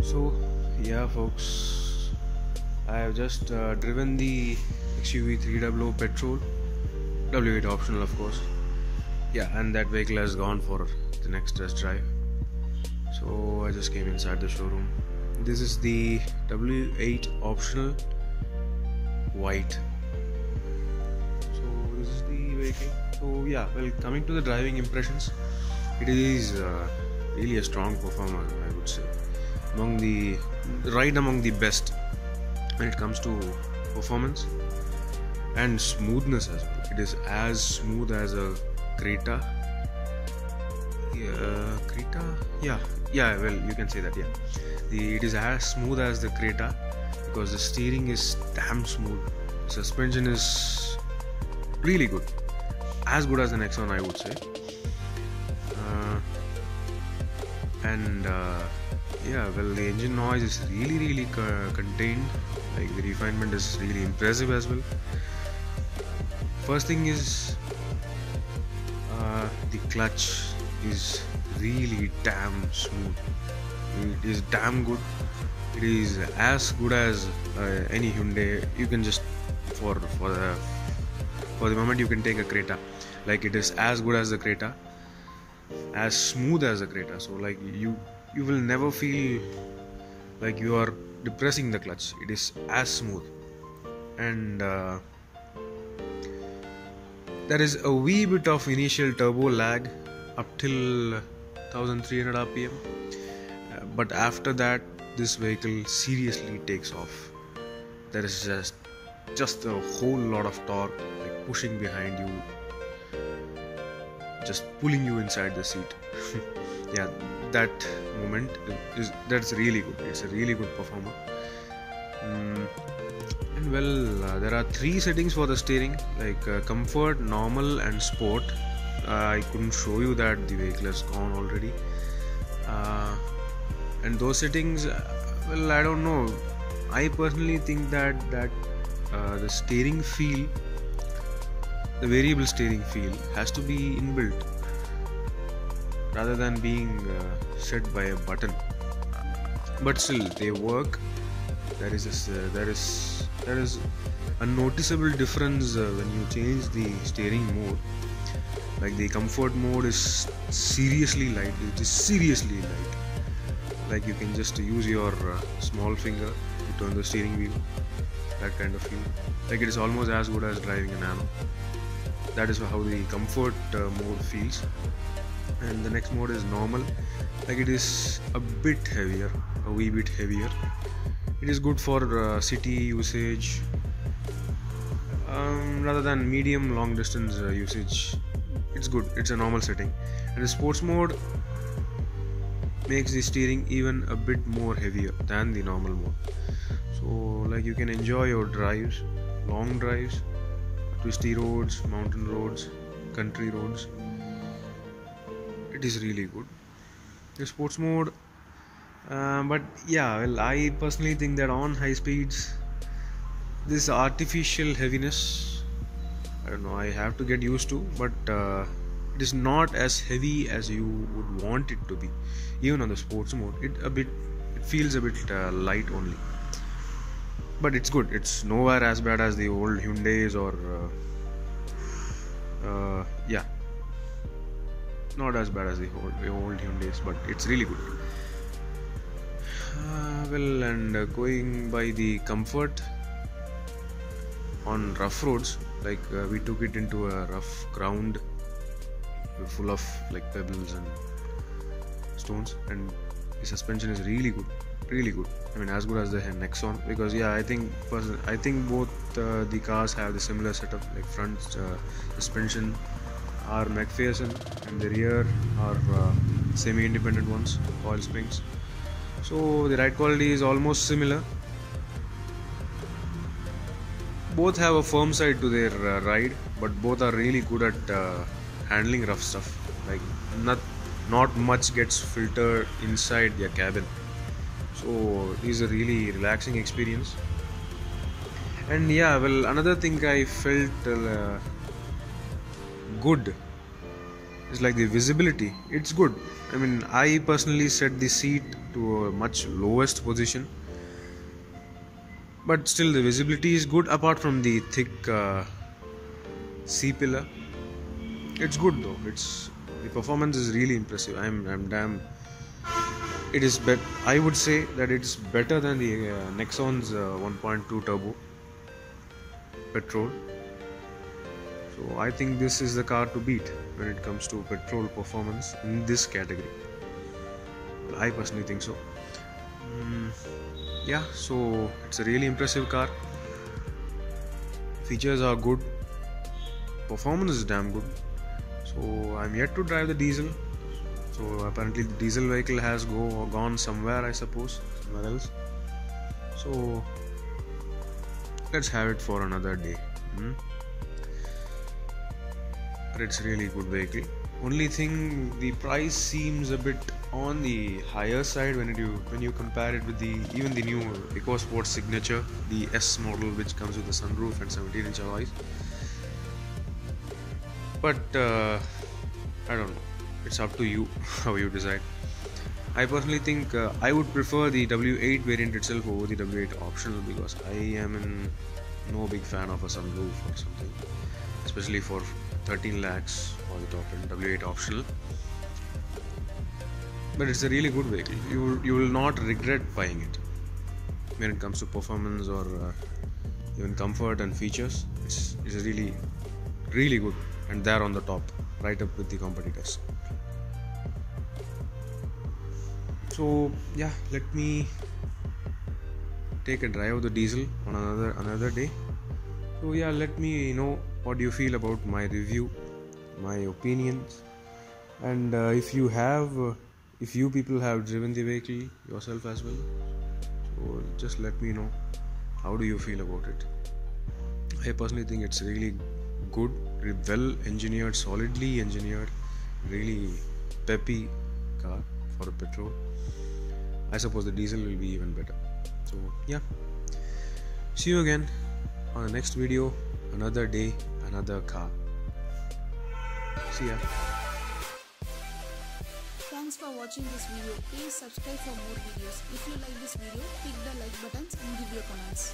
So yeah folks, I have just driven the XUV300 Petrol, W8 optional of course. Yeah, and that vehicle has gone for the next test drive. So I just came inside the showroom. This is the W8 optional white. So this is the vehicle. So yeah, well, coming to the driving impressions, it is really a strong performer, I would say, among the best when it comes to performance and smoothness as well. It is as smooth as a Creta. Yeah, well, you can say that. Yeah, it is as smooth as the Creta because the steering is damn smooth. Suspension is really good, as good as the Nexon, I would say. Yeah, well, the engine noise is really contained. Like, the refinement is really impressive as well. First thing is the clutch is really damn smooth. It is damn good. It is as good as any Hyundai. You can just for the moment you can take a Creta. Like, it is as good as the Creta, as smooth as the Creta. So like you will never feel like you are depressing the clutch. It is as smooth, and there is a wee bit of initial turbo lag up till 1300 rpm, but after that this vehicle seriously takes off. There is just a whole lot of torque, like pushing behind you, just pulling you inside the seat. Yeah, that moment that's really good. It's a really good performer. And well, there are 3 settings for the steering, like comfort, normal and sport. I couldn't show you that, the vehicle has gone already. And those settings, well, I don't know. I personally think that the steering feel, the variable steering feel, has to be inbuilt rather than being set by a button. But still, they work. There is a noticeable difference when you change the steering mode. Like, the comfort mode is seriously light. It is seriously light. Like, you can just use your small finger to turn the steering wheel. That kind of feel. Like, it is almost as good as driving a Nano. That is how the comfort mode feels. And the next mode is normal. Like, it is a bit heavier, a wee bit heavier. It is good for city usage rather than medium long distance usage. It's good. It's a normal setting. And the sports mode makes the steering even a bit more heavier than the normal mode. So like, you can enjoy your drives, long drives, twisty roads, mountain roads, country roads. It is really good, the sports mode. But yeah, well, I personally think that on high speeds, this artificial heaviness, I don't know, I have to get used to, but it is not as heavy as you would want it to be. Even on the sports mode, it feels a bit light only. But it's good. It's nowhere as bad as the old Hyundais or yeah, not as bad as the old Hyundais, but it's really good. Well, and going by the comfort on rough roads, like we took it into a rough ground full of like pebbles and stones, and the suspension is really good. I mean, as good as the Nexon, because yeah, I think both the cars have the similar setup. Like, front suspension are McPherson and the rear are semi-independent ones, coil springs. So the ride quality is almost similar. Both have a firm side to their ride, but both are really good at handling rough stuff. Like, not much gets filtered inside their cabin. So it is a really relaxing experience. And yeah, well, another thing I felt good is like the visibility. It's good. I mean, I personally set the seat to a much lowest position, but still the visibility is good apart from the thick C pillar. It's good though. The performance is really impressive. I'm damn. It is I would say that it's better than the Nexon's 1.2 turbo petrol. So I think this is the car to beat when it comes to petrol performance in this category. Well, I personally think so. Yeah, so it's a really impressive car. Features are good. Performance is damn good. So I'm yet to drive the diesel. So apparently the diesel vehicle has gone somewhere, I suppose, somewhere else. So let's have it for another day. But it's really good vehicle. Only thing, the price seems a bit on the higher side when you compare it with even the new EcoSport Signature, the S model, which comes with a sunroof and 17-inch alloys. But I don't know. It's up to you how you decide. I personally think I would prefer the W8 variant itself over the W8 optional, because I am no big fan of a sunroof or something, especially for 13 lakhs for the top end W8 optional. But it's a really good vehicle. You will not regret buying it when it comes to performance or even comfort and features. It's really good, and they're on the top, right up with the competitors. So yeah, let me take a drive of the diesel on another day. So yeah, let me know what you feel about my review, my opinions, and if you people have driven the vehicle yourself as well, so just let me know how do you feel about it. I personally think it's really good, well engineered, solidly engineered, really peppy car for a petrol. I suppose the diesel will be even better. So yeah, see you again on the next video, another day, another car. See ya. Thanks for watching this video. Please subscribe for more videos. If you like this video, click the like buttons and give your comments.